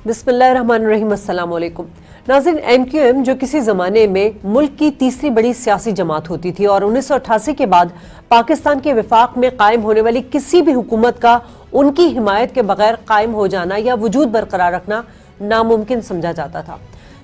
बिस्मिल्लाहिर्रहमानिर्रहीम, अस्सलाम वालेकुम। नाज़रीन, MQM जो किसी ज़माने में मुल्क की तीसरी बड़ी सियासी जमात होती थी और 1988 के बाद पाकिस्तान के विफाक में कायम होने वाली किसी भी हुकूमत का उनकी हिमायत के बगैर कायम हो जाना या वजूद बरकरार रखना नामुमकिन समझा जाता था।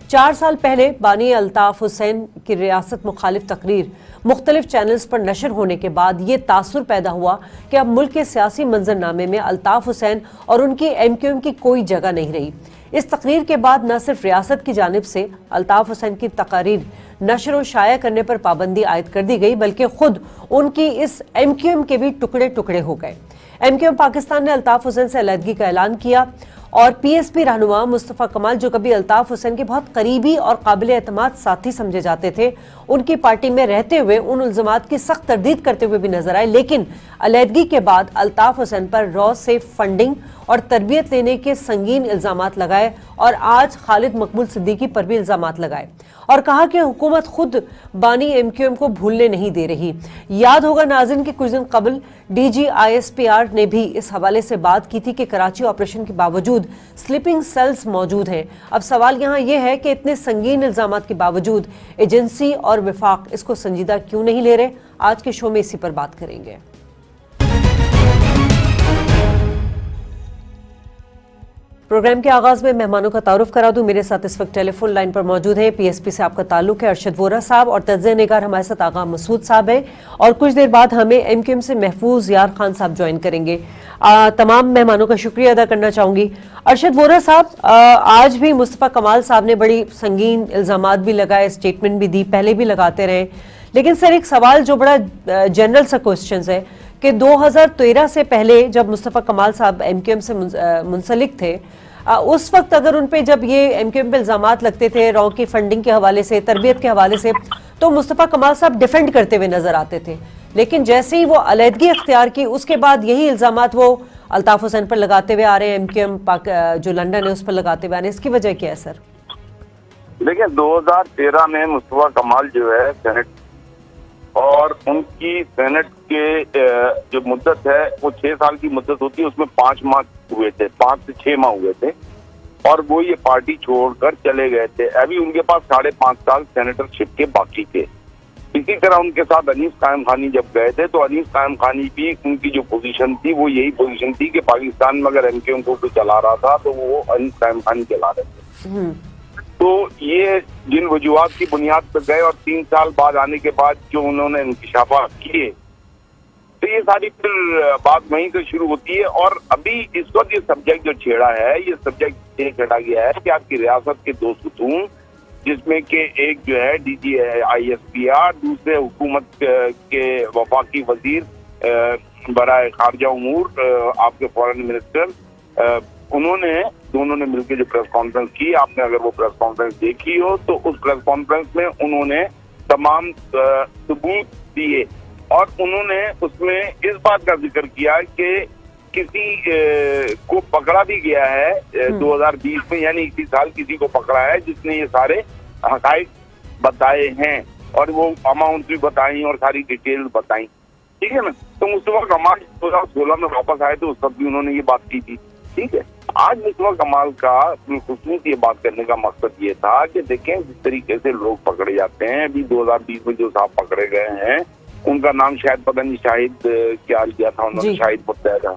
4 साल पहले बानी अल्ताफ हुसैन की रियासत मुखालिफ तकरीर मुख्तलिफ चैनल्स पर नशर होने के बाद ये तासुर पैदा हुआ कि अब मुल्क के सियासी मंजरनामे में अल्ताफ हुसैन और उनकी MQM की कोई जगह नहीं रही। इस तकरीर के बाद न सिर्फ रियासत की जानिब से अल्ताफ हुसैन की तकारीर नशर व शाया करने पर पाबंदी आयद कर दी गई, बल्कि खुद उनकी इस MQM के भी टुकड़े टुकड़े हो गए। MQM पाकिस्तान ने अल्ताफ हुसैन से अलहदगी का ऐलान किया और PSP रहनुमा मुस्तफ़ा कमाल, जो कभी अल्ताफ हुसैन के बहुत करीबी और काबिल एतमाद साथी समझे जाते थे, उनकी पार्टी में रहते हुए उन इल्ज़ामात की सख्त तरदीद करते हुए भी नजर आए। लेकिन अलहदगी के बाद अल्ताफ हुसैन पर रॉ से फंडिंग और तरबियत लेने के संगीन इल्ज़ामात लगाए और आज खालिद मकबूल सिद्दीकी पर भी इल्ज़ामात लगाए और कहा कि हुकूमत खुद बानी MQM को भूलने नहीं दे रही। याद होगा नाज़रीन कि कुछ दिन कबल DG ISPR ने भी इस हवाले से बात की थी कि कराची ऑपरेशन के बावजूद स्लीपिंग सेल्स मौजूद हैं। अब सवाल यहाँ यह है कि इतने संगीन इल्ज़ामात के बावजूद एजेंसी और विफाक इसको संजीदा क्यों नहीं ले रहे। आज के शो में इसी पर बात करेंगे। प्रोग्राम के आगाज में मेहमानों का तारुफ करा दूं। मेरे साथ इस वक्त टेलीफोन लाइन पर मौजूद है, PSP से आपका ताल्लुक है, अरशद वोरा साहब, और तज्ज़िया निगार हमारे साथ आगा मसूद साहब है, और कुछ देर बाद हमें MQM से महफूज यार खान साहब ज्वाइन करेंगे। तमाम मेहमानों का शुक्रिया अदा करना चाहूंगी। अरशद वोरा साहब, आज भी मुस्तफ़ा कमाल साहब ने बड़ी संगीन इल्ज़ामात भी लगाए, स्टेटमेंट भी दी, पहले भी लगाते रहे, लेकिन सर एक सवाल जो बड़ा जनरल सा क्वेश्चन है कि 2013 से पहले जब मुस्तफ़ा कमाल साहब MQM से मुंसलिक थे, उस वक्त अगर उन पे जब ये MQM पे इल्ज़ामात लगते थे रॉ की फंडिंग के हवाले से, तरबियत के हवाले से, तो मुस्तफ़ा कमाल साहब डिफेंड करते हुए नजर आते थे। लेकिन जैसे ही वो अलहदगी अख्तियार की, उसके बाद यही इल्ज़ामात वो अल्ताफ हुसैन पर लगाते हुए आ रहे हैं, MQM जो लंदन है उस पर लगाते हुए आ रहे हैं। इसकी वजह क्या है सर? देखिए, 2013 में मुस्तफ़ा कमाल जो है सेनेट, और उनकी सेनेट के जो मुद्दत है वो 6 साल की मुद्दत होती है, उसमें 5 माह हुए थे, 5 से 6 माह हुए थे, और वो ये पार्टी छोड़कर चले गए थे। अभी उनके पास 5.5 साल सेनेटरशिप के बाकी थे। इसी तरह उनके साथ अनीस कायम खानी जब गए थे, तो अनीस कायम खानी भी उनकी जो पोजीशन थी वो यही पोजीशन थी कि पाकिस्तान में अगर MQM को चला रहा था तो वो अनीस कायम खानी चला रहे थे। तो ये जिन वजूहात की बुनियाद पर गए और 3 साल बाद आने के बाद जो उन्होंने इंकशाफात किए, तो ये सारी फिर बात वहीं से शुरू होती है। और अभी इस वक्त ये सब्जेक्ट जो छेड़ा है, ये सब्जेक्ट ये छेड़ा गया है कि आपकी रियासत के 2 सुतून, जिसमें के एक जो है DG ISPR, दूसरे हुकूमत के वफाकी वजीर बराए खारजा उमूर, आपके फॉरेन मिनिस्टर, उन्होंने दोनों ने मिलकर जो प्रेस कॉन्फ्रेंस की, आपने अगर वो प्रेस कॉन्फ्रेंस देखी हो तो उस प्रेस कॉन्फ्रेंस में उन्होंने तमाम सबूत दिए और उन्होंने उसमें इस बात का जिक्र किया कि किसी को पकड़ा भी गया है 2020 में, यानी इसी साल किसी को पकड़ा है जिसने ये सारे हकाइक बताए हैं और वो अमाउंट भी बताई और सारी डिटेल बताई, ठीक है ना। तो मुस्तफ़ा कमाल 2016 में वापस आए तो उस वक्त भी उन्होंने ये बात की थी, ठीक है। आज मुस्तफ़ा कमाल का खुसूस ये बात करने का मकसद ये था कि देखें जिस तरीके से लोग पकड़े जाते हैं, अभी 2020 में जो साहब पकड़े गए हैं उनका नाम शायद पता नहीं शाहिद क्या लिया था उन्होंने, शाहिद मुत्तहदा,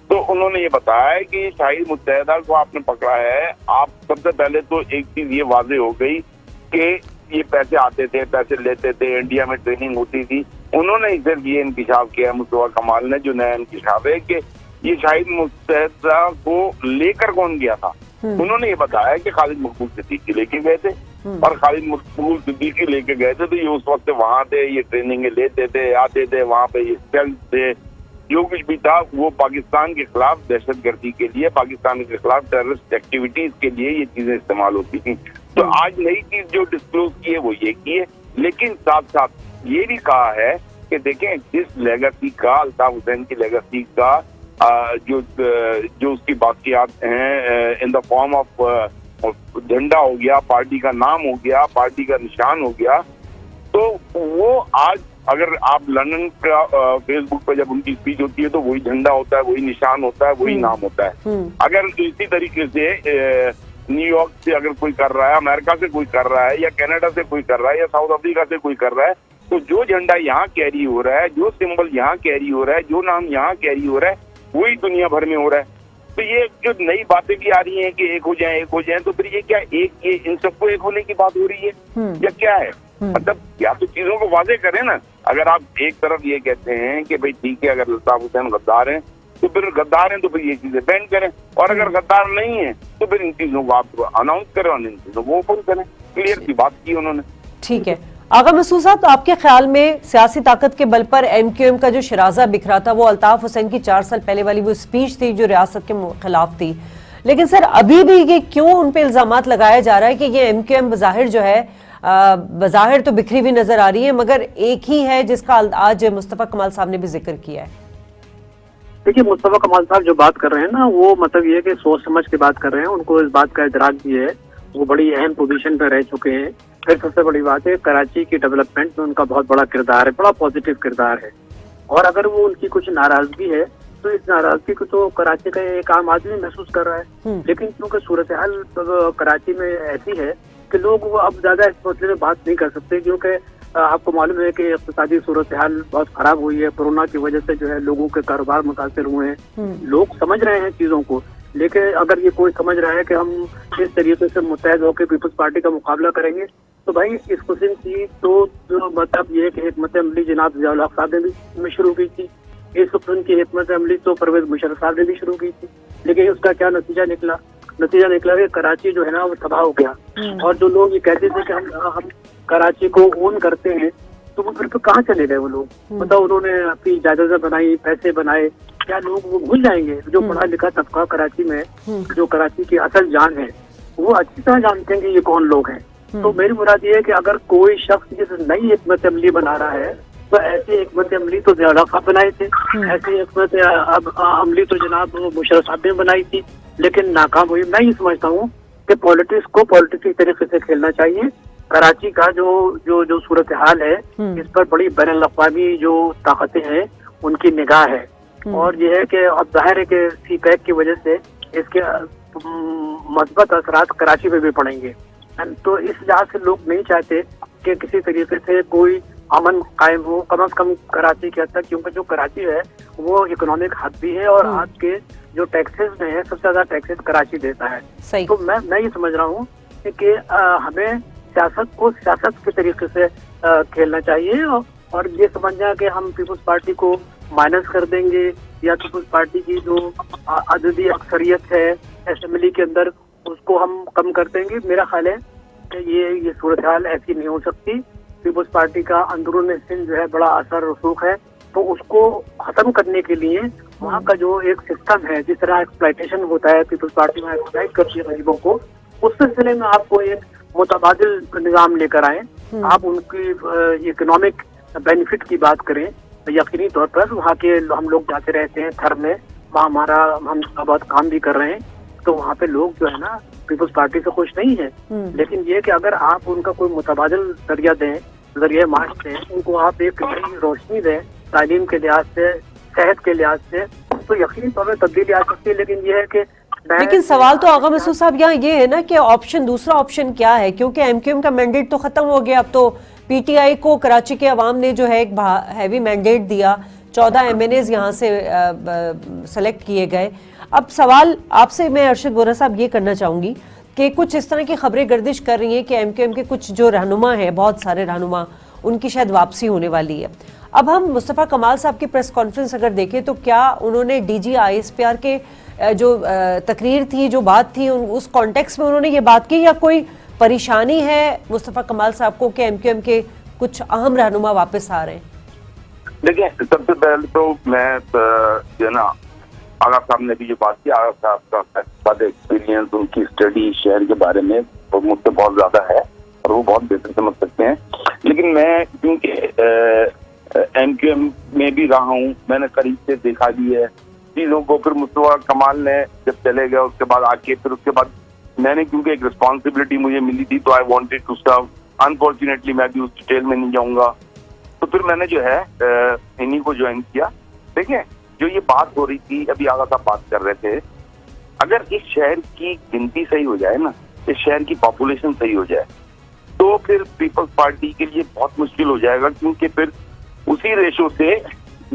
तो उन्होंने ये बताया कि शाहिद मुत्तहदा को आपने पकड़ा है। आप सबसे पहले तो एक चीज ये वाजे हो गई कि ये पैसे आते थे, पैसे लेते थे, इंडिया में ट्रेनिंग होती थी। उन्होंने सिर्फ ये इंकिशाफ किया मुस्तफ़ा कमाल ने, जो नया इंकिशाफ है कि ये शाहिद मुत्तहदा को लेकर कौन गया था। उन्होंने ये बताया कि खालिद मकबूल सिद्दीकी लेके गए थे और खालिद मकबूल सिद्दीकी लेके गए थे, तो ये उस वक्त वहां थे, ये ट्रेनिंग लेते थे, आते थे, वहां पे ये सेल थे, जो कुछ भी था वो पाकिस्तान के खिलाफ दहशतगर्दी के लिए, पाकिस्तान के खिलाफ टेररिस्ट एक्टिविटीज के लिए ये चीजें इस्तेमाल होती थी। तो आज नई चीज जो डिस्क्लोज की है वो ये की है, लेकिन साथ साथ ये भी कहा है कि देखें जिस लेगेसी का, अल्ताफ हुसैन की लेगेसी का जो उसकी बाकियात हैं इन द फॉर्म ऑफ झंडा हो गया, पार्टी का नाम हो गया, पार्टी का निशान हो गया, तो वो आज अगर आप लंदन का फेसबुक पे जब उनकी स्पीच होती है तो वही झंडा होता है, वही निशान होता है, वही नाम होता है। अगर इसी तरीके से न्यूयॉर्क से अगर कोई कर रहा है, अमेरिका से कोई कर रहा है, या कनाडा से कोई कर रहा है, या साउथ अफ्रीका से कोई कर रहा है, तो जो झंडा यहाँ कैरी हो रहा है, जो सिंबल यहाँ कैरी हो रहा है, जो नाम यहाँ कैरी हो रहा है, वही दुनिया भर में हो रहा है। तो ये जो नई बातें भी आ रही हैं कि एक हो जाए, तो फिर ये क्या ये इन सबको एक होने की बात हो रही है या क्या है? मतलब या तो चीजों को वाजे करें ना। अगर आप एक तरफ ये कहते हैं कि भाई ठीक है, अगर अल्ताफ हुसैन गद्दार हैं तो फिर गद्दार हैं तो फिर ये चीजें बैन करें, और अगर गद्दार नहीं है तो फिर इन चीजों को आप अनाउंस करें और इन चीजों को ओपन करें। क्लियर की बात की उन्होंने। ठीक है आगा मसूद साहब, तो आपके ख्याल में सियासी ताकत के बल पर एमक्यूएम का जो शराजा बिखरा था वो अल्ताफ हुसैन की 4 साल पहले वाली वो स्पीच थी जो रियासत के खिलाफ थी, लेकिन सर अभी भी ये क्यों उन पे इल्जामात लगाया जा रहा है कि ये एमक्यूएम बज़ाहिर जो है बज़ाहिर तो बिखरी हुई नजर आ रही है, मगर एक ही है जिसका आज मुस्तफा कमाल साहब ने भी जिक्र किया है। देखिए, मुस्तफा कमाल साहब जो बात कर रहे हैं ना, वो मतलब ये कि सोच समझ के बात कर रहे हैं, उनको इस बात का इदराक भी है, वो बड़ी अहम पोजीशन पे रह चुके हैं। फिर सबसे बड़ी बात है, कराची की डेवलपमेंट में उनका बहुत बड़ा किरदार है, बड़ा पॉजिटिव किरदार है। और अगर वो उनकी कुछ नाराजगी है तो इस नाराजगी को तो कराची का एक आम आदमी महसूस कर रहा है, लेकिन क्योंकि सूरत हाल कराची में ऐसी है कि लोग वो अब ज्यादा इस मसले में बात नहीं कर सकते, क्योंकि आपको मालूम है कि इक़्तिसादी सूरत हाल बहुत खराब हुई है। कोरोना की वजह से जो है लोगों के कारोबार मुतासिर हुए हैं, लोग समझ रहे हैं चीजों को, लेकिन अगर ये कोई समझ रहा है कि हम इस तरीके से मुत्तहद होकर पीपल्स पार्टी का मुकाबला करेंगे, तो भाई इस किस्म की तो जो मतलब ये कि हिकमत अमली जनाब ज़ियाउल हक साहब ने भी शुरू की थी, इस किस्म की हिकमत अमली तो परवेज मुशर्रफ साहब ने भी शुरू की थी, लेकिन उसका क्या नतीजा निकला? नतीजा निकला कि कराची जो है ना वो तबाह हो गया। और जो लोग ये कहते थे कि हम कराची को ओन करते हैं, तो वो फिर तो कहाँ चले गए वो लोग? बताओ, उन्होंने अपनी जायदादें बनाई, पैसे बनाए, क्या लोग वो भूल जाएंगे? जो पढ़ा लिखा तबका कराची में, जो कराची की असल जान है, वो अच्छी तरह जानते हैं कि ये कौन लोग हैं। तो मेरी मुराद ये है कि अगर कोई शख्स जिस नई हिकमत अमली बना रहा है, तो ऐसी हिकमत अमली तो ज़ियाउल हक साहब बनाए थे, ऐसी हिकमत अमली तो जनाब मुशर्रफ साहब ने बनाई थी, लेकिन नाकाम हुई। मैं ये समझता हूँ कि पॉलिटिक्स को पॉलिटिक्स तरीके से खेलना चाहिए। कराची का जो सूरत हाल है, इस पर बड़ी बैनुल अक़वामी जो ताकतें हैं उनकी निगाह है, और ये है कि अब जाहिर है कि सीपैक की वजह से इसके मस्बत असरात कराची में भी पड़ेंगे। तो इस लिहाज से लोग नहीं चाहते कि किसी तरीके से कोई अमन कायम हो, कम से कम कराची के हद तक, क्योंकि जो कराची है वो इकोनॉमिक हब भी है, और आज के जो टैक्सेस में है सबसे ज्यादा टैक्सेस कराची देता है। तो मैं ये समझ रहा हूँ कि हमें सियासत को सियासत के तरीके से खेलना चाहिए, और ये समझना कि हम पीपल्स पार्टी को माइनस कर देंगे या पीपल्स पार्टी की जो अददी अक्सरियत है असेंबली के अंदर उसको हम कम कर देंगे। मेरा ख्याल है कि ये सूरत हाल ऐसी नहीं हो सकती। पीपल्स पार्टी का अंदरून सिंध जो है बड़ा असर रसूख है, तो उसको खत्म करने के लिए वहाँ का जो एक सिस्टम है, जिस तरह एक्सप्लॉयटेशन होता है, पीपल्स पार्टी में एक्सप्लॉइट करती है गरीबों को, उस सिलसिले में आपको एक मुतबादिल निज़ाम लेकर आए, आप उनकी इकोनॉमिक बेनिफिट की बात करें। यकीनी तौर पर वहाँ के हम लोग जाते रहते हैं थर में, वहाँ हम बहुत काम भी कर रहे हैं, तो वहाँ पे लोग जो है ना पीपल्स पार्टी से खुश नहीं है, लेकिन ये कि अगर आप उनका कोई मुतबादिल जरिया दें, जरिए मार्च दें, उनको आप एक नई रोशनी दें तालीम के लिहाज से, सेहत के लिहाज से, तो यकीनी तौर पर तब्दीली आ सकती है। लेकिन ये है कि लेकिन सवाल तो आगा मसूद साहब यहाँ ये है ना कि दूसरा ऑप्शन क्या है, क्योंकि एमक्यूएम का मैंडेट तो खत्म हो गया। अब तो पीटीआई को कराची के अवाम ने जो है एक हैवी मैंडेट दिया, 14 MNAs यहाँ से सेलेक्ट किए गए। अब सवाल आपसे मैं अरशद बोरा साहब ये करना चाहूंगी कि कुछ इस तरह की खबरें गर्दिश कर रही हैं कि एमक्यूएम के कुछ जो रहनुमा हैं, बहुत सारे रहनुमा, उनकी शायद वापसी होने वाली है। अब हम मुस्तफा कमाल साहब की प्रेस कॉन्फ्रेंस अगर देखें तो क्या उन्होंने DG ISPR के जो तकरीर थी, जो बात थी, उस कॉन्टेक्स्ट में उन्होंने ये बात की, या कोई परेशानी है मुस्तफा कमाल साहब को कि एमक्यूएम के कुछ अहम रहनुमा वापस आ रहे हैं? देखिए, सबसे पहले तो मैं जो ना आगा साहब ने भी जो बात की, आगा साहब का एक्सपीरियंस, उनकी स्टडी शहर के बारे में तो मुझसे बहुत ज्यादा है और वो बहुत बेहतर समझ सकते हैं। लेकिन मैं क्योंकि एमक्यूएम में भी रहा हूँ, मैंने करीब से देखा भी है चीजों को। फिर मुस्तफा कमाल ने जब चले गए उसके बाद आके, फिर उसके बाद मैंने क्योंकि एक रिस्पॉन्सिबिलिटी मुझे मिली थी, तो I wanted to serve. Unfortunately मैं भी उस डिटेल में नहीं जाऊंगा। तो फिर मैंने जो है इन्हीं को ज्वाइन किया। देखिए, जो ये बात हो रही थी, अभी आगा साहब बात कर रहे थे, अगर इस शहर की गिनती सही हो जाए ना, इस शहर की पॉपुलेशन सही हो जाए, तो फिर पीपल्स पार्टी के लिए बहुत मुश्किल हो जाएगा, क्योंकि फिर उसी रेशो से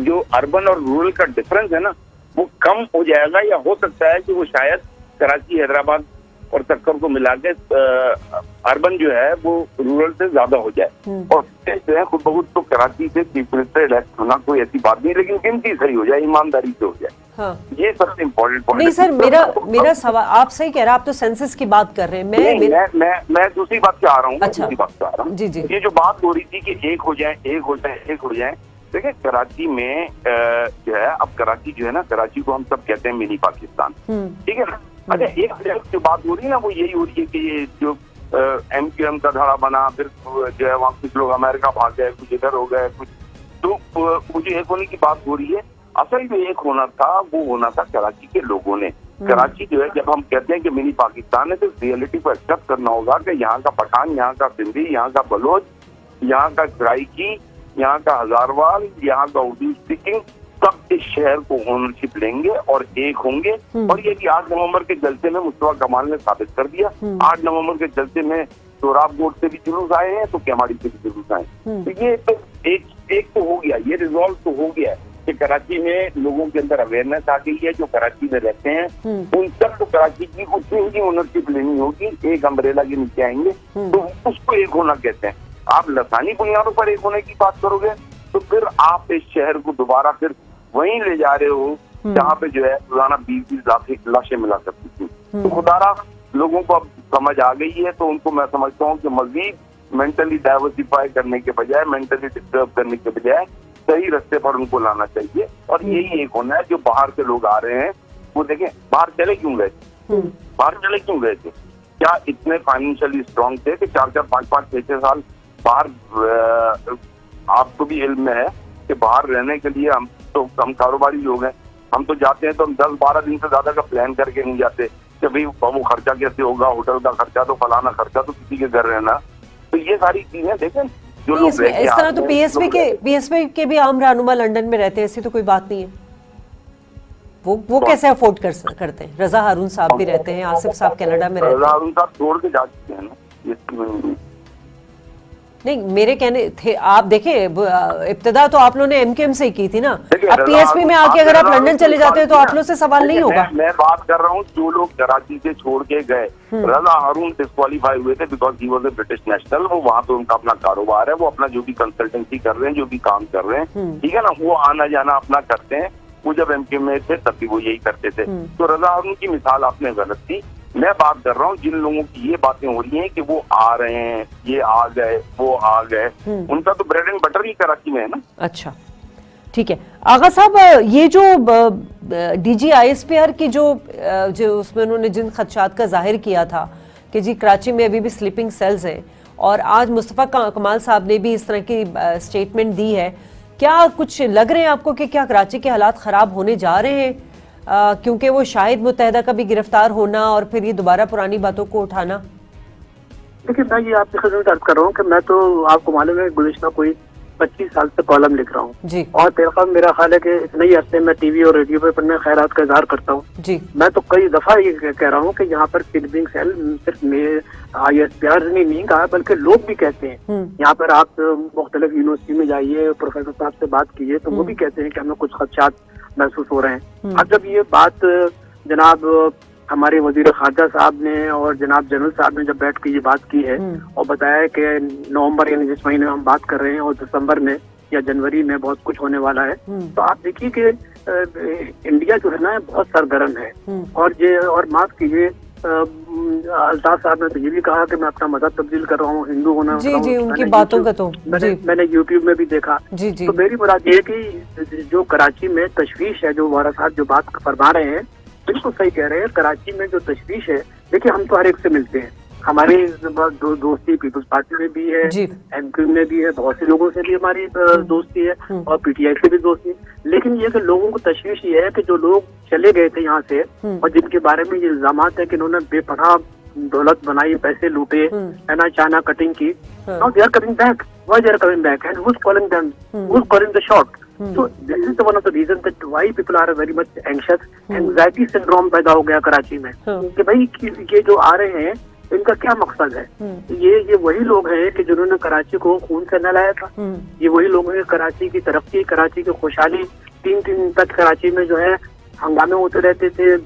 जो अर्बन और रूरल का डिफरेंस है ना, वो कम हो जाएगा, या हो सकता है कि वो शायद कराची, हैदराबाद और सक्कर को मिला के अर्बन जो है वो रूरल से ज्यादा हो जाए। और जो है खुद बहुत तो कराची से चीफ मिनिस्टर इलेक्ट होना कोई ऐसी बात नहीं, लेकिन गिनती सही हो जाए, ईमानदारी से हो जाए। हाँ। ये सबसे इम्पोर्टेंट पॉइंट। नहीं सर, मेरा सवाल, आप सही कह रहे हैं, आप तो सेंसस की बात कर रहे हैं, मैं दूसरी बात पे आ रहा हूँ। अच्छा। दूसरी बात पे आ रहा हूँ। जी जी। ये जो बात हो रही थी कि एक हो जाए, एक हो जाए, एक हो जाए, देखिए कराची में जो है, अब कराची जो है ना, कराची को हम सब कहते हैं मिनी पाकिस्तान, ठीक है ना। अच्छा, एक जो बात हो रही है ना, वो यही हो रही है कि ये जो MQM का धड़ा बना, फिर जो है वहाँ कुछ लोग अमेरिका भाग गए, कुछ इधर हो गए, कुछ, तो वो जो एक होने की बात हो रही है, असल जो एक होना था वो होना था कराची के लोगों ने। कराची जो है, जब हम कहते हैं कि मिनी पाकिस्तान है, तो रियलिटी को एक्सेप्ट करना होगा कि यहाँ का पठान, यहाँ का सिंधी, यहाँ का बलोच, यहाँ का सराइकी, यहाँ का हजारवाल, यहाँ का उर्दू स्पीकिंग, सब इस शहर को ओनरशिप लेंगे और एक होंगे। और ये भी 8 नवंबर के जलसे में मुस्तफा कमाल ने साबित कर दिया। 8 नवंबर के जलसे में सोराब गोट से भी जुलूस आए हैं, तो केमाड़ी से भी जुलूस आए। तो ये तो एक तो हो गया, ये रिजॉल्व तो हो गया कि कराची में लोगों के अंदर अवेयरनेस आ गई है। जो कराची में रहते हैं उन सब को कराची की उतनी ही ओनरशिप लेनी होगी, एक अम्ब्रेला के नीचे आएंगे, तो उसको एक होना कहते हैं। आप लसानी बुनियादों पर एक होने की बात करोगे तो फिर आप इस शहर को दोबारा फिर वहीं ले जा रहे हो जहाँ पे जो है रोजाना 20-20 लाशें मिला करती थी। तो खुदारा लोगों को अब समझ आ गई है, तो उनको मैं समझता हूँ कि मजीद मेंटली डाइवर्सिफाई करने के बजाय, मेंटली डिस्टर्ब करने के बजाय सही रास्ते पर उनको लाना चाहिए। और यही एक होना है। जो बाहर से लोग आ रहे हैं वो देखें, बाहर चले क्यों गए थे, बाहर चले क्यों गए थे? क्या इतने फाइनेंशियली स्ट्रांग थे कि 4-4, 5-5, 6-6 साल बाहर? आपको भी इल्म में है कि बाहर रहने के लिए हम कारोबारी लोग हैं, हम तो जाते हैं तो हम 10-12 दिन से ज्यादा का प्लान करके नहीं जाते कि भाई वो खर्चा कैसे होगा, होटल का खर्चा, तो फलाना खर्चा, तो किसी के घर रहना। तो ये सारी चीजें देखें जो लोग इस तरह तो पीएसपी के भी आम रहनुमा लंदन में रहते हैं, ऐसी तो कोई बात नहीं है। वो कैसे अफोर्ड करते हैं? रजा हारून साहब भी रहते हैं, आसिफ साहब कनाडा में रहते हैं। रजा हारून साहब छोड़ के जा चुके हैं ना। नहीं, मेरे कहने थे, आप देखें इब्तिदा तो आप लोगों ने MQM से ही की थी ना। अब पीएसपी में आके अगर आप लंदन चले जाते हो तो आप लोगों से सवाल नहीं होगा। मैं बात कर रहा हूँ जो लोग कराची से छोड़ के गए। रजा हारून डिस्क्वालीफाई हुए थे because he was a British national. वो वहाँ पे उनका अपना कारोबार है, वो अपना जो भी कंसल्टेंसी कर रहे हैं, जो भी काम कर रहे हैं, ठीक है ना, वो आना जाना अपना करते हैं। वो जब MQM में थे तब भी वो यही करते थे। तो रजा हारून की मिसाल आपने गलत थी। मैं बात कर रहा हूँ जिन लोगों की ये बातें हो रही हैं कि वो आ रहे हैं, ये आ गए, वो आ गए, उनका तो ब्रेड एंड बटर ही कराची में है ना। अच्छा, ठीक है आगा साहब, ये जो DG ISPR की जो उसमें उन्होंने जिन खदशात का जाहिर किया था कि जी कराची में अभी भी स्लीपिंग सेल्स हैं, और आज मुस्तफा कमाल साहब ने भी इस तरह की स्टेटमेंट दी है, क्या कुछ लग रहे हैं आपको कि क्या कराची के हालात खराब होने जा रहे हैं? क्योंकि वो शाहिद मुत्तहदा का भी गिरफ्तार होना और फिर ये दोबारा पुरानी बातों को उठाना। देखिए, मैं ये आपकी खिदमत अर्ज कर रहा हूँ कि मैं तो आपको मालूम है गुज़िश्ता कोई 25 साल से कॉलम लिख रहा हूँ, और मेरा ख्याल है कि इतने ही अरसे में TV और रेडियो पे अपने खैरात का इजहार करता हूँ। मैं तो कई दफा ये कह रहा हूँ कि यहाँ पर स्लीपिंग सेल सिर्फ ISPR ने नहीं कहा, बल्कि लोग भी कहते हैं। यहाँ पर आप मुख्तलिफ यूनिवर्सिटी में जाइए, प्रोफेसर साहब से बात कीजिए, तो वो भी कहते हैं कि हमें कुछ खदशात महसूस हो रहे हैं। अब जब ये बात जनाब हमारे वजीर खारजा साहब ने और जनाब जनरल साहब ने जब बैठ के ये बात की है और बताया कि नवंबर यानी जिस महीने में हम बात कर रहे हैं और दिसंबर में या जनवरी में बहुत कुछ होने वाला है, तो आप देखिए कि इंडिया जो है ना बहुत सरगर्म है। और माफ कीजिए, अल्ताफ साहब ने तो ये भी कहा कि मैं अपना मजहब तब्दील कर रहा हूँ, हिंदू होना। जी, उनकी बातों का तो मैंने यूट्यूब में भी देखा। तो मेरी मुराद ये कि जो कराची में तशवीश है, जो वारा साहब जो बात फरमा रहे हैं बिल्कुल सही कह रहे हैं। कराची में जो तशवीश है, देखिए हम तो हर एक से मिलते हैं, हमारी दोस्ती पीपल्स पार्टी में भी है, MQM में भी है, बहुत से लोगों से भी हमारी दोस्ती है, और PTI से भी दोस्ती है। लेकिन ये कि लोगों को तशवीश ये है कि जो लोग चले गए थे यहाँ से और जिनके बारे में ये इल्जामात है कि उन्होंने बेपनाह दौलत बनाई, पैसे लूटे, है ना, चाइना कटिंग की, now they are coming back. why they are coming back and who's calling them, who's calling the shot. So this is the one of the reasons that why people are very much anxious. Anxiety syndrome पैदा हो गया कराची में कि भाई ये जो आ रहे हैं इनका क्या मकसद है। ये वही लोग हैं कि जिन्होंने कराची को खून से नहलाया था। ये वही लोग हैं कराची की तरक्की, कराची की खुशहाली, 3 दिन तक कराची में जो है हंगामे होते रहते थे,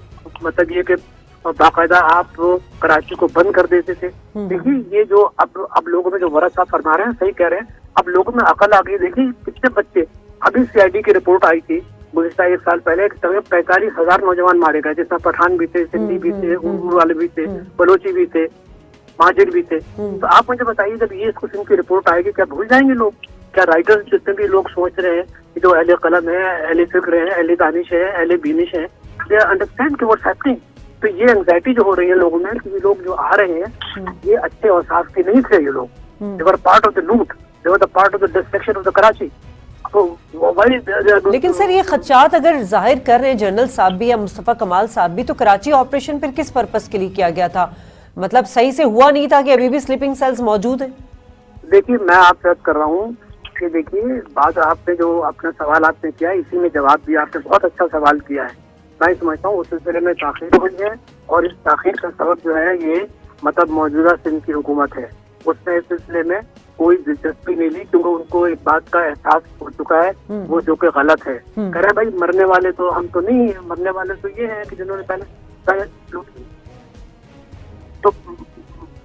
मतलब ये कि बाकायदा आप कराची को बंद कर देते थे। देखिए ये जो अब लोगों में जो वरसा फरमा रहे हैं सही कह रहे हैं, अब लोगों में अकल आ गई। देखिए कितने बच्चे, अभी सीआईडी की रिपोर्ट आई थी गुज़िश्ता 1 साल पहले, 45,000 नौजवान मारे गए, जिसमें पठान भी थे, सिंधी भी थे, उर्दू वाले भी थे, बलोची भी थे, माजिद भी थे। तो आप मुझे बताइए जब ये कुछ इनकी रिपोर्ट आएगी क्या भूल जाएंगे लोग? क्या राइटर्स जितने भी लोग सोच रहे हैं कि जो अहले कलम है, अहले फिक्र है, अहले दानिश है, अहले बीनिश है, दे अंडरस्टैंड कि व्हाट्स हैपनिंग। तो ये एंग्जाइटी जो हो रही है लोगों में कि ये लोग जो आ रहे हैं ये अच्छे और साफ के नहीं थे। ये लोग they were part of the loot, they were the part of the destruction of the Karachi. लेकिन सर ये खदशात अगर जाहिर कर रहे हैं जनरल साहब भी या मुस्तफा कमाल साहब भी, तो कराची ऑपरेशन फिर किस पर्पस के लिए किया गया था? मतलब सही से हुआ नहीं था कि अभी भी स्लीपिंग सेल्स मौजूद है? देखिए मैं आपसे अर्ज कर रहा हूँ कि देखिए बात आपने जो अपना सवाल आपने किया इसी में जवाब दिया। आपने बहुत अच्छा सवाल किया है। मैं समझता हूँ उस सिलसिले में ताखीर हुई है और इस ताखीर का सबब जो है ये मतलब मौजूदा सिंध की हुकूमत है। उसने इस सिलसिले में कोई दिलचस्पी नहीं ली क्योंकि उनको एक बात का एहसास हो चुका है वो जो कि गलत है। कह रहे भाई मरने वाले तो हम तो नहीं, मरने वाले तो ये हैं कि जिन्होंने पहले लूट की, तो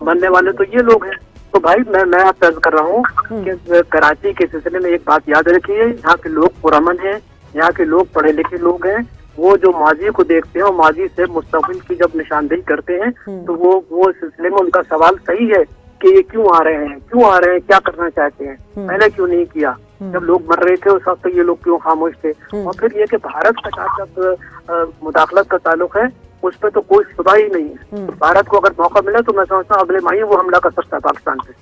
मरने वाले तो ये लोग हैं। तो भाई मैं आपसे अर्ज कर रहा हूँ कि कराची के सिलसिले में एक बात याद रखिए, यहाँ के लोग पुरअमन हैं, यहाँ के लोग पढ़े लिखे लोग हैं। वो जो माजी को देखते हैं और माजी से मुस्तकबिल की जब निशानदेही करते हैं तो वो सिलसिले में उनका सवाल सही है कि ये क्यों आ रहे हैं, क्या करना चाहते हैं, पहले क्यों नहीं किया, जब लोग मर रहे थे उस वक्त ये लोग क्यों खामोश थे। और फिर ये कि भारत के साथ जब मुदाखलत का ताल्लुक है उस पर तो कोई शुबा ही नहीं है। तो भारत को अगर मौका मिला तो मैं समझता हूँ अगले महीने वो हमला कर सकता है पाकिस्तान पे।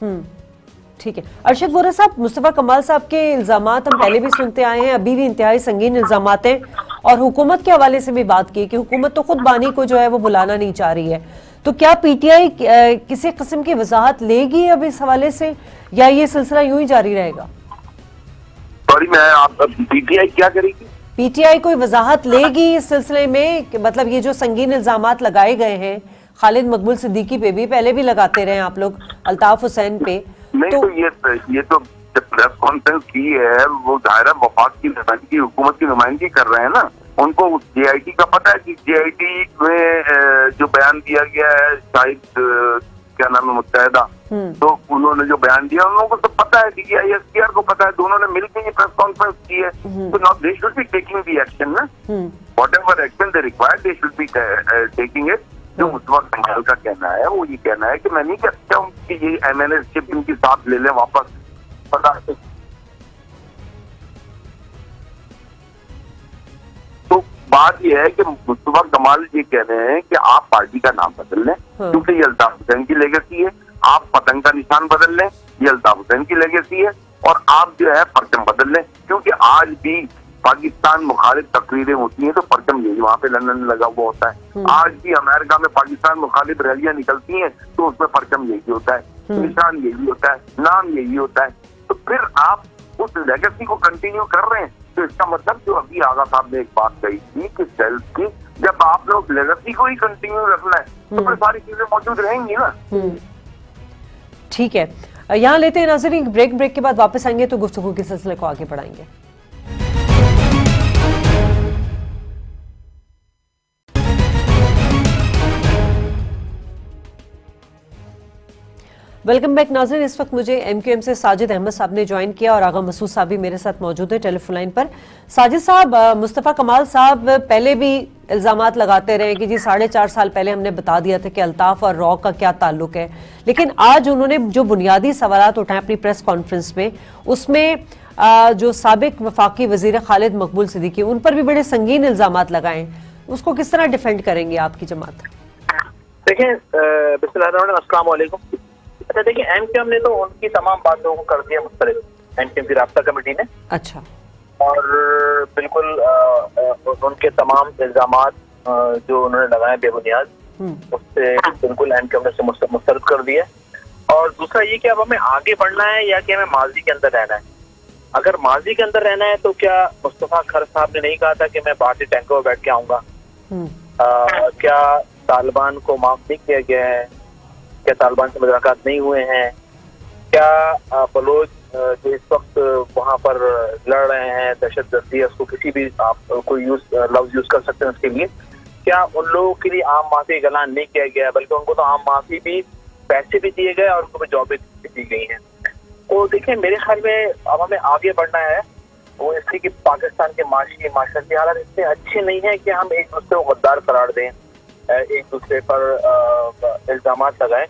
ठीक है अरशद वोरा साहब, मुस्तफा कमाल साहब के इल्जामात हम पहले भी सुनते आए हैं, अभी भी इंतहाई संगीन इल्जामात हैं और हुकूमत के हवाले से भी बात की कि हुकूमत तो खुद बानी को जो है वो बुलाना नहीं चाह रही है। तो क्या पीटीआई किसी किस्म की वजाहत लेगी अब इस हवाले से या ये सिलसिला यूं ही जारी रहेगा? सॉरी मैं आप पीटीआई क्या करेगी? पीटीआई कोई वजाहत लेगी इस सिलसिले में कि मतलब ये जो संगीन इल्जामात लगाए गए हैं खालिद मकबूल सिद्दीकी पे भी, पहले भी लगाते रहे आप लोग, अल्ताफ हुसैन पे, नहीं तो ये तो प्रेस कॉन्फ्रेंस की है वो दायरा वफाक की नुमाइंदगी, हुकूमत की नुमाइंदगी कर रहे हैं ना। उनको जेआईटी का पता है कि जेआईटी में जो बयान दिया गया है शायद क्या नाम है मुत्तहिदा, तो उन्होंने जो बयान दिया उन लोगों को तो पता है, DISPR को पता है, दोनों ने मिलकर ये प्रेस कॉन्फ्रेंस की है। तो now they should be taking the action ना, whatever action they require they should be taking it. जो मुस्तफा कमाल का कहना है वो ये कहना है कि मैं नहीं कहता हूँ कि ये MNA शिप इनकी साथ ले लें वापस, पता है। तो बात ये है कि मुस्तफा कमाल ये कह रहे हैं कि आप पार्टी का नाम बदल लें क्योंकि ये अल्ताफ हुसैन की लेगेसी है, आप पतंग का निशान बदल लें, ये अल्ताफ हुसैन की लेगेसी है, और आप जो है परचम बदल लें क्योंकि आज भी पाकिस्तान मुखालिफ तकरीरें होती हैं तो परचम यही वहाँ पे लंदन में लगा हुआ होता है। आज भी अमेरिका में पाकिस्तान मुखालिफ रैलियां निकलती हैं तो उसमें परचम यही होता है, निशान यही होता है, नाम यही होता है। तो फिर आप उस लेगेसी को कंटिन्यू कर रहे हैं तो इसका मतलब जो अभी आगा साहब ने एक बात कही थी कि सेल्फ की, जब आप लोग लेगेसी को ही कंटिन्यू रखना है तो फिर सारी चीजें मौजूद रहेंगी ना। ठीक है, यहाँ लेते हैं नाज़रीन ब्रेक के बाद वापस आएंगे तो गुफ्तगू के सिलसिले को आगे बढ़ाएंगे। वेलकम बैक नाज़रीन, इस वक्त मुझे MQM से साजिद अहमद साहब ने ज्वाइन किया और आगा मसूद साहब भी मेरे साथ मौजूद है टेलीफोन लाइन पर। साजिद साहब, मुस्तफा कमाल साहब पहले भी इल्जामात लगाते रहे कि जी 4.5 साल पहले हमने बता दिया था कि अल्ताफ और रॉ का क्या ताल्लुक है, लेकिन आज उन्होंने जो बुनियादी सवालात उठाए अपनी प्रेस कॉन्फ्रेंस में, उसमें जो साबिक वफाकी वजीर खालिद मकबूल सिद्दीकी उन पर भी बड़े संगीन इल्जामात लगाए, उसको किस तरह डिफेंड करेंगे आपकी जमात? देखिए अस्सलाम वालेकुम। अच्छा देखिए MQM ने तो उनकी तमाम बातों को कर दिया मुस्तरद, MQM की राब्ता कमेटी ने। अच्छा। और बिल्कुल उनके तमाम इल्जामात जो उन्होंने लगाए बेबुनियाद उससे बिल्कुल MQM ने मुस्तरद कर दिया और दूसरा ये कि अब हमें आगे बढ़ना है या कि हमें माजी के अंदर रहना है। अगर माजी के अंदर रहना है तो क्या मुस्तफा खर साहब ने नहीं कहा था कि मैं बाहर से टैंकर में बैठ के आऊंगा? क्या तालिबान को माफ नहीं किया गया है? क्या तालिबान से मुलाकात नहीं हुए हैं? क्या बलोच जो इस वक्त वहां पर लड़ रहे हैं दहशतगर्दी, उसको किसी भी आप कोई लफ्ज यूज कर सकते हैं उसके लिए, क्या उन लोगों के लिए आम माफी का ऐलान नहीं किया गया, बल्कि उनको तो आम माफी भी, पैसे भी दिए गए और उनको जॉब भी दी गई है? तो देखिए मेरे ख्याल में अब हमें आगे बढ़ना है, वो इसलिए कि पाकिस्तान के माशरती हालात इतने अच्छे नहीं है कि हम एक दूसरे को गद्दार करार दें, एक दूसरे पर इल्जाम लगाएं।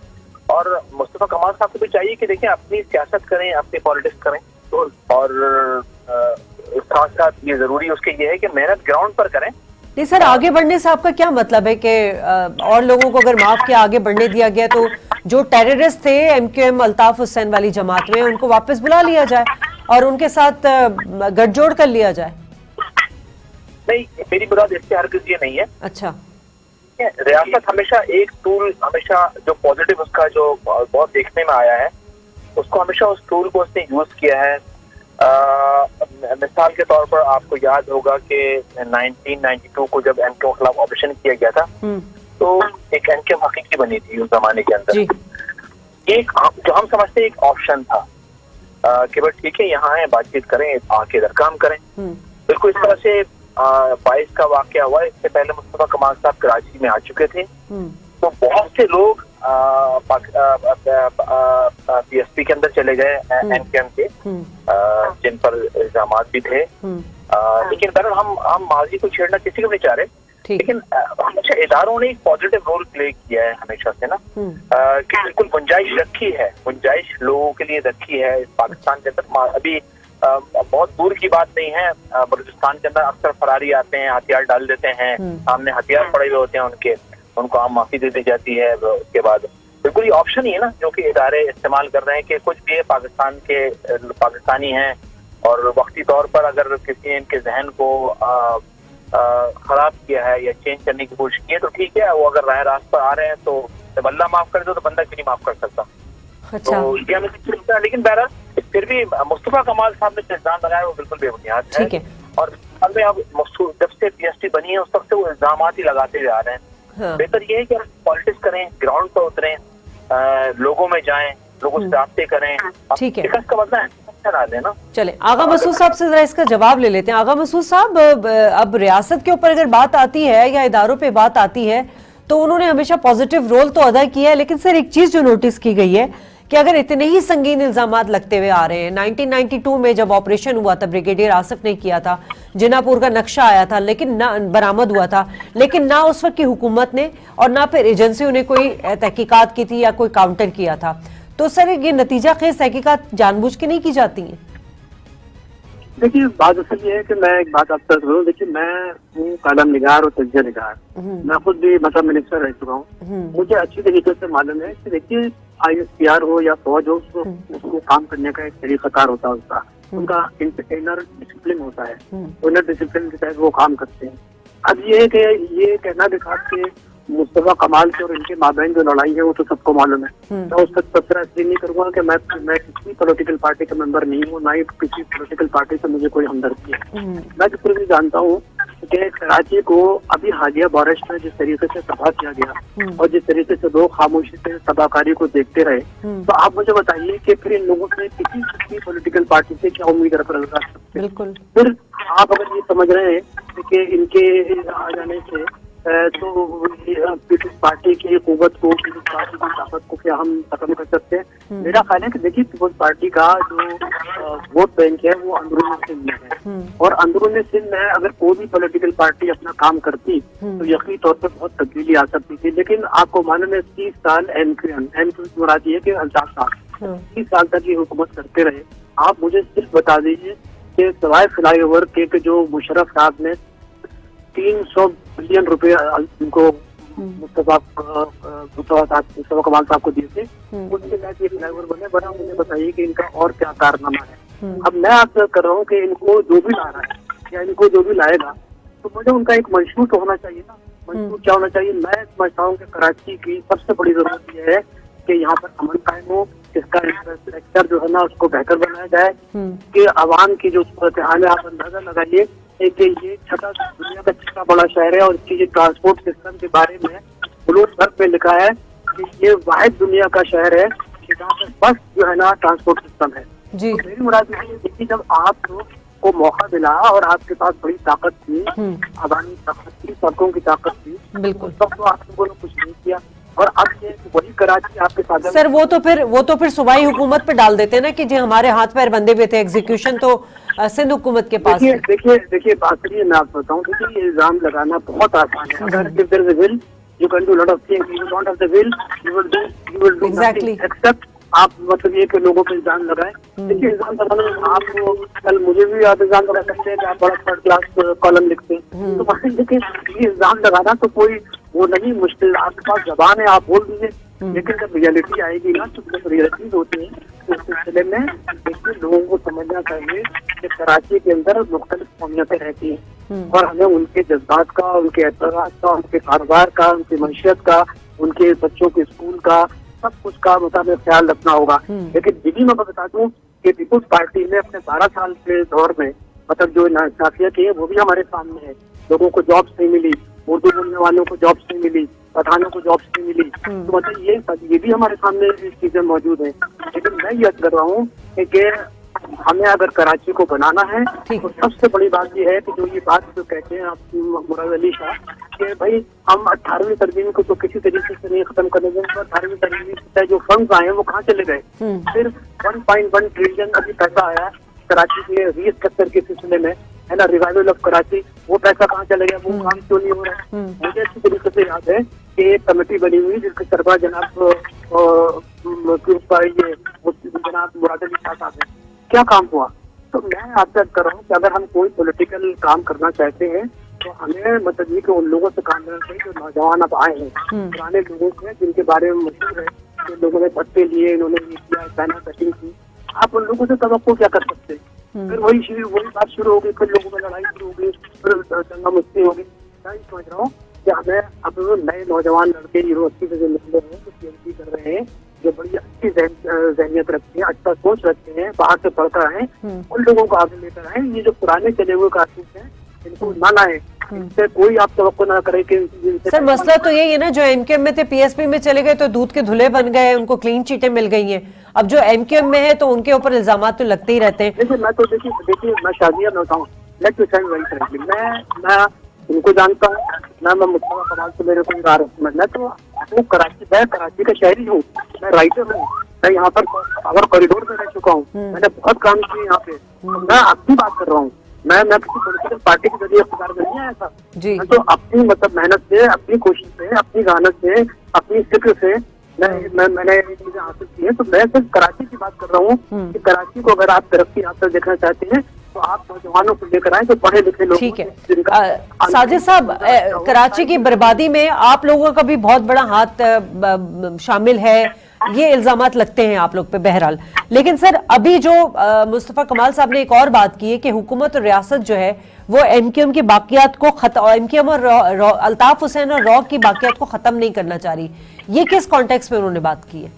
और मुस्तफा कमाल साहब को भी चाहिए कि देखिए अपनी सियासत करें, अपनी पॉलिटिक्स करें, और साथ साथ ये जरूरी उसके ये है कि मेहनत ग्राउंड पर करें। नहीं सर, आगे बढ़ने से आपका क्या मतलब है कि और लोगों को अगर माफ किया, आगे बढ़ने दिया गया, तो जो टेररिस्ट थे MQM अल्ताफ हुसैन वाली जमात में, उनको वापस बुला लिया जाए और उनके साथ गठजोड़ कर लिया जाए? नहीं, मेरी मुराद इससे हरगिज़ ये नहीं है। अच्छा, रियासत हमेशा एक टूल, हमेशा जो पॉजिटिव उसका जो बहुत देखने में आया है, उसको हमेशा उस टूल को उसने यूज किया है। मिसाल के तौर पर आपको याद होगा कि 1992 को जब MQM के खिलाफ ऑपरेशन किया गया था, तो एक MQM हकीकी बनी थी उस जमाने के अंदर। एक जो हम समझते एक ऑप्शन था कि बस ठीक है, यहाँ है, बातचीत करें, आके इधर काम करें। बिल्कुल इस तरह से 22 का वाकया हुआ। इससे पहले मुस्तफा कमाल साहब कराची में आ चुके थे, तो बहुत से लोग PSP के अंदर चले गए MQM के, जिन पर इल्जाम भी थे। लेकिन बहरहाल हम माजी को छेड़ना किसी को नहीं चाह रहे, लेकिन हमेशा इदारों ने एक पॉजिटिव रोल प्ले किया है हमेशा से ना, कि बिल्कुल गुंजाइश रखी है, गुंजाइश लोगों के लिए रखी है इस पाकिस्तान के अंदर। अभी बहुत दूर की बात नहीं है, बलूचिस्तान के अंदर अक्सर फरारी आते हैं, हथियार डाल देते हैं, सामने हथियार पड़े हुए होते हैं उनके, उनको आम माफी दे दी जाती है। उसके बाद बिल्कुल ये ऑप्शन ही है ना जो कि इदारे इस्तेमाल कर रहे हैं कि कुछ भी पाकिस्तान के पाकिस्तानी हैं, और वक्ती तौर पर अगर किसी ने इनके जहन को खराब किया है या चेंज करने की कोशिश की है तो ठीक है, वो अगर राह रास्त पर आ रहे हैं तो जब अल्लाह माफ कर दो तो बंदा क्यों नहीं माफ कर सकता। अच्छा। तो ये हमें लगता है, लेकिन बहरहाल फिर भी मुस्तफा कमाल साहब ने जो इल्जाम लगाया वो बिल्कुल बेबुनियाद है। ठीक है। और अब जब से PSP बनी है उस वक्त से वो इल्जाम ही लगाते जा रहे हैं। बेहतर ये है कि हम पॉलिटिक्स करें, ग्राउंड पर उतरें, लोगों में जाएं, लोगों से राब्ते करें। ठीक है, इसका मतलब है ना देना। चले आगा मसूद साहब से जरा इसका जवाब ले लेते हैं। आगा मसूद साहब, अब रियासत के ऊपर अगर बात आती है या इदारों पे बात आती है तो उन्होंने हमेशा पॉजिटिव रोल तो अदा किया है, लेकिन सर एक चीज जो नोटिस की गई है कि अगर इतने ही संगीन इल्जामात लगते हुए आ रहे हैं, 1992 में जब ऑपरेशन हुआ था, ब्रिगेडियर आसिफ ने किया था, जिनापुर का नक्शा आया था, लेकिन ना बरामद हुआ था, लेकिन ना उस वक्त की हुकूमत ने और ना फिर एजेंसियों ने कोई तहकीकात की थी या कोई काउंटर किया था। तो सर ये नतीजा खेज तहकीकात जानबूझ के नहीं की जाती हैं? देखिए बात असल ये है कि मैं एक बात आपसे करूँ, देखिए मैं हूँ कालम निगार और तज्जिया निगार, मैं खुद भी मतलब मिनिस्टर रह चुका हूँ। मुझे अच्छी तरीके से मालूम है कि देखिए ISPR हो या फौज हो, उसको काम करने का एक तरीकाकार होता है, उसका उनका इनर डिसिप्लिन होता है, इनर डिसिप्लिन के तहत वो काम करते हैं। अब ये कि ये कहना दिखा के मुस्तफा कमाल के और इनके माबैन जो लड़ाई है वो तो सबको मालूम है। मैं उस तक तबसरा इसलिए नहीं करूंगा कि मैं किसी पॉलिटिकल पार्टी का मेंबर नहीं हूँ, ना ही किसी पॉलिटिकल पार्टी से मुझे कोई हमदर्दी है। मैं तो फिर भी जानता हूँ कि कराची को अभी हालिया बारिश में जिस तरीके से तबाह किया गया और जिस तरीके से लोग खामोशी से तबाहकारी को देखते रहे, तो आप मुझे बताइए कि फिर इन लोगों से किसी पॉलिटिकल पार्टी से क्या उम्मीद रख सकते हैं? फिर आप अगर ये समझ रहे हैं कि इनके आ जाने से तो पीपल्स पार्टी की कुव्वत को, पीपल्स पार्टी की ताकत को क्या हम खत्म कर सकते हैं? मेरा ख्याल है कि देखिए पीपल्स पार्टी का जो वोट बैंक है वो अंदरूनी सिंध में है, और अंदरूनी सिंध में अगर कोई भी पॉलिटिकल पार्टी अपना काम करती तो यकीनी तौर पर बहुत तब्दीली आ सकती थी। लेकिन आपको मालूम है 30 साल MQM मुराद ये कि अल्ताफ साहब 30 साल तक ये हुकूमत करते रहे। आप मुझे सिर्फ बता दीजिए कि सवाए फ्लाईओवर के जो मुशर्रफ साहब ने 300 बिलियन रुपए उनको मुस्तफा कमाल साहब को दिए थे, उनके साथ ये फ्लाईओवर बने बना। मुझे बताइए कि इनका और क्या कारनामा है? अब मैं आपसे कर रहा हूँ कि इनको जो भी ला रहा है या इनको जो भी लाएगा तो मुझे उनका एक मंशूर तो होना चाहिए ना। मंशूर क्या होना चाहिए? मैं समझता हूँ कि कराची की सबसे बड़ी जरूरत यह है कि यहाँ पर अमन कायम हो, इसका इंफ्रास्ट्रक्चर जो है ना उसको बेहतर बनाया जाए कि आवाम की जो सूरत हाल है, आप अंदाजा लगाइए कि ये दुनिया का छठा बड़ा शहर है और इसकी ट्रांसपोर्ट सिस्टम के बारे में ब्लूमबर्ग में लिखा है कि ये वाहिद दुनिया का शहर है कि जहाँ पर बस जो है ना ट्रांसपोर्ट सिस्टम है। जी। तो मेरी मुराद ये है कि जब आपको मौका मिला और आपके पास बड़ी ताकत थी, आवामी ताकत थी, सड़कों की ताकत थी, बिल्कुल, तब तो आप लोगों ने कुछ नहीं किया। और अब ये वही कराची आपके साथ सर वो तो फिर सूबाई हुकूमत पे डाल देते हैं ना कि जी हमारे हाथ पैर बंधे हुए थे, एग्जीक्यूशन तो सिंध हुकूमत के पास। देखिए बात करिए, मैं आपको बताऊं, देखिए ये इल्जाम लगाना बहुत आसान है। अगर if there is a will, you can do a lot of things. If you don't have the will, you will do Exactly. nothing except आप मतलब ये कि लोगों पे इल्जाम लगाए। देखिए इल्जाम लगाने में आपको कल मुझे भी आप इल्जाम लगा सकते हैं कि आप बड़ा थर्ड क्लास कॉलम लिखते हैं, तो मान लीजिए ये इल्जाम लगाना तो कोई वो नहीं मुश्किल, आपके पास जबान है, आप बोल दीजिए। लेकिन जब रियलिटी आएगी ना, तो जब रियलिटीज होती है तो उस सिलसिले में देखिए लोगों को समझना चाहिए कि कराची के अंदर मुख्तलिफ कौमियतें रहती हैं और हमें उनके जज्बात का, उनके एतराज का, उनके कारोबार का, उनकी मैशियत का, उनके बच्चों के स्कूल का, सब कुछ का मतलब ख्याल रखना होगा। लेकिन यही मैं बता दूं कि पीपुल्स पार्टी ने अपने 12 साल के दौर में मतलब जो नाइंसाफियत की है वो भी हमारे सामने है। लोगों को जॉब्स नहीं मिली, उर्दू बोलने वालों को जॉब्स नहीं मिली, पठानों को जॉब्स नहीं मिली, तो मतलब ये भी हमारे सामने चीजें मौजूद है। लेकिन मैं ये कर रहा हूँ कि हमें अगर कराची को बनाना है तो सबसे बड़ी बात ये है कि जो ये बात जो कहते हैं आप मुराद अली शाह कि भाई हम 18वीं तरमीम को तो किसी तरीके से नहीं खत्म करने देंगे, तो 18वीं तरमीम से जो फंड्स आए हैं वो कहाँ चले गए? सिर्फ 1.1 ट्रिलियन अभी पैसा आया कराची के रीस्ट्रक्चर के सिलसिले में, है ना, रिवाइवल ऑफ कराची, वो पैसा कहाँ चले गया? वो काम क्यों नहीं हो रहा है? मुझे अच्छी तरीके से याद है कि एक कमेटी बनी हुई जिसके सरबराह जनाब ये जनाब मुराद अली शाह साहब है, क्या काम हुआ? तो मैं आपसे कर रहा हूँ कि अगर हम कोई पॉलिटिकल काम करना चाहते हैं तो हमें मतलब ये कि उन लोगों से काम करना चाहिए जो नौजवान अब आए हैं, पुराने लोगों से जिनके बारे में मशहूर है कि लोगों ने पत्ते लिए, इन्होंने ये किया, चाइना कटिंग की। आप उन लोगों से तवक्को क्या कर सकते हैं? फिर वही बात शुरू होगी, फिर लोगों में लड़ाई शुरू होगी, फिर दंगा मुश्ती होगी। मैं समझ रहा हूँ कि हमें अब नए नौजवान लड़के यूनिवर्सिटी से जो निकले हैं, जो PhD कर रहे हैं, जो बड़ी अच्छी जहनियत रखते हैं, अच्छा सोच रखते हैं, बाहर से पढ़कर आए, उन लोगों को आगे लेकर आए। ये जो पुराने चले हुए कारतूस हैं इनको ना लाए, इससे कोई आप तवक्को ना करे कि सर मसला तो यही है ना, जो MQM में थे PSP में चले गए तो दूध के धुले बन गए, उनको क्लीन चीटें मिल गई हैं। अब जो MQM में है तो उनके ऊपर इल्जाम तो लगते ही रहते हैं। देखिए मैं शादिया में बताऊँ, let me tell very frankly, मैं उनको जानता हूँ ना, मैं मुस्तफा कमाल से मेरे को मैं तो कराची का शहरी हूँ, मैं राइटर हूँ, मैं यहाँ पर पावर कॉरिडोर में रह चुका हूँ, मैंने बहुत काम किए यहाँ पे। मैं अपनी बात कर रहा हूँ, मैं किसी पॉलिटिकल पार्टी के जरिए इख्तियार में नहीं आया था। मैं तो अपनी मतलब मेहनत से, अपनी कोशिश से, अपनी मेहनत से, अपनी फिक्र से मैंने ये चीजें हासिल की है। तो मैं सिर्फ कराची की बात कर रहा हूँ कि कराची को अगर आप तरक्की हासिल देखना चाहते हैं तो आप नौजवानों को लेकर आए, तो पढ़े लिखे लोग। ठीक है साजिद साहब, कराची की बर्बादी में आप लोगों का भी बहुत बड़ा हाथ शामिल है, ये इल्जामात लगते हैं आप लोग पे बहरहाल। लेकिन सर अभी जो मुस्तफा कमाल साहब ने एक और बात की है कि हुकूमत और रियासत जो है वो MQM की बाकियात को MQM और अल्ताफ हुसैन और रॉ की बाकियात को खत्म नहीं करना चाह रही, ये किस कॉन्टेक्स्ट में उन्होंने बात की है?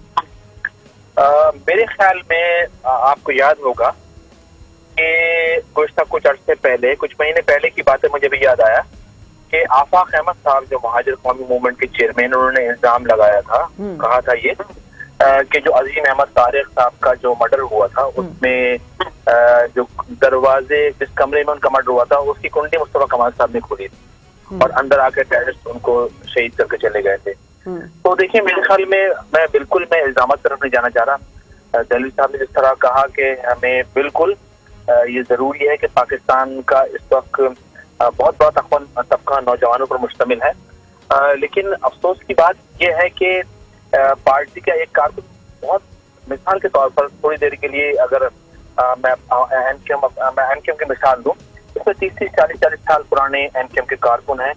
मेरे ख्याल में आपको याद होगा कि कुछ अर्से पहले, कुछ महीने पहले की बात है, मुझे भी याद आया कि आफाक अहमद साहब जो महाजिर कौमी मूवमेंट के चेयरमैन, उन्होंने इल्जाम लगाया था, कहा था ये कि जो अजीम अहमद तारिक साहब का जो मर्डर हुआ था उसमें जो दरवाजे, जिस कमरे में उनका मर्डर हुआ था उसकी कुंडी मुस्तफा कमाल साहब ने खोली थी और अंदर आकर टेररिस्ट उनको शहीद करके चले गए थे। तो देखिए मेरे ख्याल में मैं इल्जाम तरफ नहीं जाना चाह रहा। दहलवी साहब ने जिस तरह कहा कि हमें बिल्कुल ये जरूरी है कि पाकिस्तान का इस वक्त बहुत बड़ा तबका नौजवानों पर मुश्तमिल है, लेकिन अफसोस की बात यह है कि पार्टी का एक कारकुन, बहुत मिसाल के तौर पर थोड़ी देर के लिए अगर मैं MQM की मिसाल दूं, इसमें 30-40 साल पुराने MQM के कारकुन हैं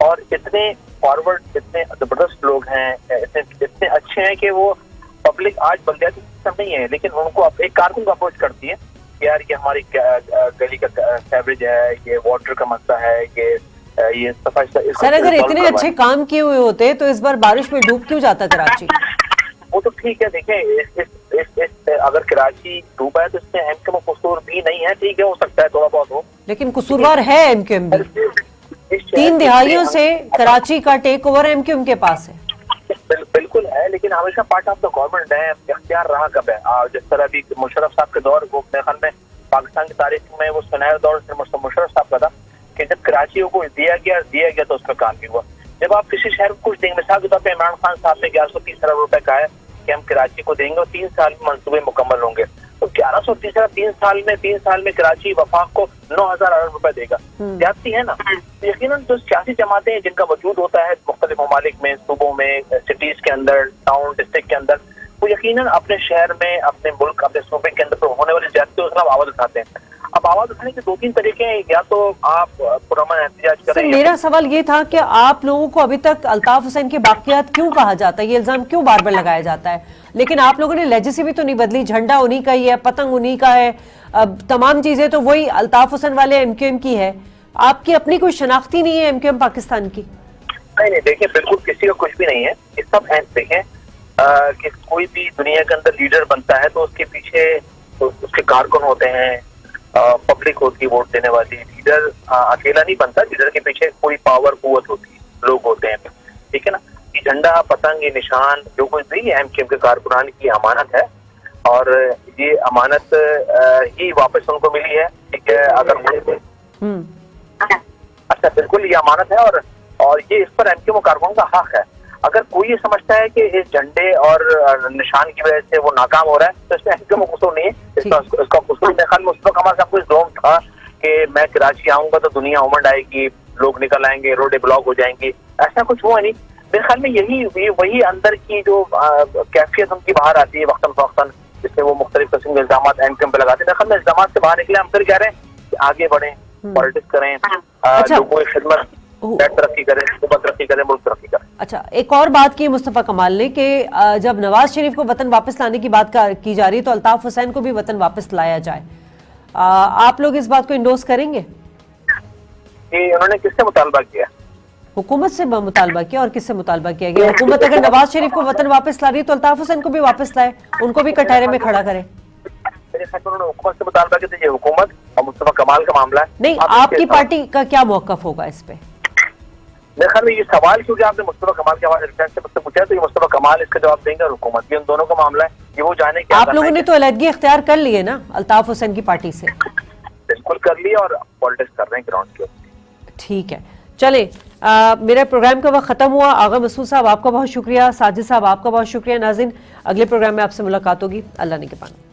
और इतने फॉरवर्ड, इतने जबरदस्त लोग हैं, इतने अच्छे हैं कि वो पब्लिक आज बल्दियाती सिस्टम नहीं है, लेकिन उनको एक कारकुन को अप्रोच करती है, यार ये हमारी गली का सीवरेज है, ये वाटर का मसला है, ये सफाई। सर अगर इतने अच्छे काम किए हुए होते तो इस बार बारिश में डूब क्यों जाता कराची? वो तो ठीक है, देखें अगर कराची डूबा है तो इसमें एमक्यूएम का कसूर भी नहीं है, ठीक है, हो सकता है थोड़ा बहुत हो, लेकिन कसूरवार है एमक्यूएम भी। इस शहर 3 के दिहाइयों लिए से कराची का टेक ओवर एमक्यूएम के पास है। बिल्कुल है, लेकिन हमेशा पार्ट ऑफ द गवर्नमेंट है, इख्तियार रहा कब है। जिस तरह अभी मुशर्रफ साहब के दौर, वो मेरे ख्याल में पाकिस्तान की तारीख में वो सुनहरा दौर मुशर्रफ साहब का था कि जब कराची को दिया गया तो उसमें काम भी हुआ। जब आप किसी शहर को कुछ देंगे, मिसाल के तौर पर इमरान खान साहब ने 1130 अरब रुपए का है कि हम कराची को देंगे और 3 साल में मंसूबे मुकम्मल होंगे, तो 1130 अरब 3 साल में कराची वफाक को 9000 अरब रुपए देगा, ज्यादती है ना। तो यकीनन जो सियासी जमातें हैं जिनका वजूद होता है मुख्तलिफ ममालिक में, सूबों में, सिटीज के अंदर, टाउन डिस्ट्रिक्ट के अंदर, वो यकीनन अपने शहर में, अपने मुल्क, अपने सूबे के अंदर होने वाली ज्यादतियों के खिलाफ आवाज उठाते हैं। अब आवाज उठाने के 2-3 तरीके हैं, या तो आप पुरअमन एहतजाज सर, करें। मेरा सवाल ये था कि आप लोगों को अभी तक अल्ताफ हुसैन की बाकियात क्यों कहा जाता है, ये इल्जाम क्यों बार बार लगाया जाता है? लेकिन आप लोगों ने लेजेसी भी तो नहीं बदली, झंडा उन्हीं का ही है, पतंग उन्हीं का है, अब तमाम चीजें तो वही अल्ताफ हुसैन वाले एमक्यूएम की है। आपकी अपनी कोई शनाख्ती नहीं है एमक्यूएम पाकिस्तान की? नहीं, देखिए, बिल्कुल किसी का कुछ भी नहीं है। ये सब देखें कि कोई भी दुनिया के अंदर लीडर बनता है तो उसके पीछे उसके कारकुन होते हैं, पब्लिक होती है वोट देने वाली। लीडर अकेला नहीं बनता, लीडर के पीछे पूरी पावर कुव्वत होती है, लोग होते हैं, ठीक है ना। ये झंडा, पतंग, ये निशान जो कुछ भी एमक्यूएम के कारकुनान की अमानत है, और ये अमानत ही वापस उनको मिली है, ठीक है। अगर अच्छा, बिल्कुल ये अमानत है, और ये इस पर एमक्यूएम कारकुनान का हक है। अगर कोई ये समझता है कि इस झंडे और निशान की वजह से वो नाकाम हो रहा है तो इसमें एमक्यूएम का कसूर नहीं है। इसका कसूर मेरे ख्याल में मुस्तफा कमाल साहब को इस जोम था कि मैं कराची आऊंगा तो दुनिया उमड़ आएगी, लोग निकल आएंगे, रोडें ब्लॉक हो जाएंगी, ऐसा कुछ हुआ नहीं। मेरे ख्याल में यही वही अंदर की जो कैफियत उनकी बाहर आती है वक्तन फवक्तन, जिससे वो मुख्तलिफ किस्म के इल्जाम एमक्यूएम पे लगाते हैं। मेरे ख्याल में इल्जाम से बाहर निकले, हम फिर कह रहे हैं कि आगे बढ़े, पॉलिटिक्स करें, लोगों की खिदमत, तरक्की करें, तरक्की करें, मुल्क तरक्की करें। अच्छा, एक और बात की मुस्तफा कमाल ने कि जब नवाज शरीफ को वतन वापस लाने की बात की जा रही है तो अल्ताफ हुसैन को भी वतन वापस लाया जाए, आप लोग इस बात को इंडोर्स करेंगे? कि उन्होंने किससे मुतालबा किया? हुकूमत से मुतालबा किया। और किससे मुतालबा किया गया? हुकूमत अगर नवाज शरीफ को वतन वापस ला रही है तो अल्ताफ हुसैन को भी वापस लाए, उनको भी कटहरे में खड़ा करे। मेरे ख्याल में उन्होंने हुकूमत से मुतालबा किया, ये हुकूमत और मुस्तफा कमाल का मामला है। नहीं, आपकी पार्टी का क्या मौकफ होगा इस पे? मेरे ख्याल में ये सवाल क्योंकि आपने मुस्तफा कमाल के हवाले से मुझसे पूछा है, तो ये मुस्तफा कमाल इसका जवाब देंगे और हुकूमत भी, उन दोनों का मामला है, ये वो जाने क्या आप लोगों ने तो अलहदगी इख्तियार कर ली है ना अल्ताफ हुसैन की पार्टी से? बिल्कुल कर लिया, और पॉलिटिक्स कर रहे हैं ग्राउंड के। ठीक है, चले, मेरा प्रोग्राम का वक्त खत्म हुआ। आगा मसूद साहब आपका बहुत शुक्रिया, साजिद साहब आपका बहुत शुक्रिया। नाज़रीन, अगले प्रोग्राम में आपसे मुलाकात होगी। अल्लाह ने के पानी।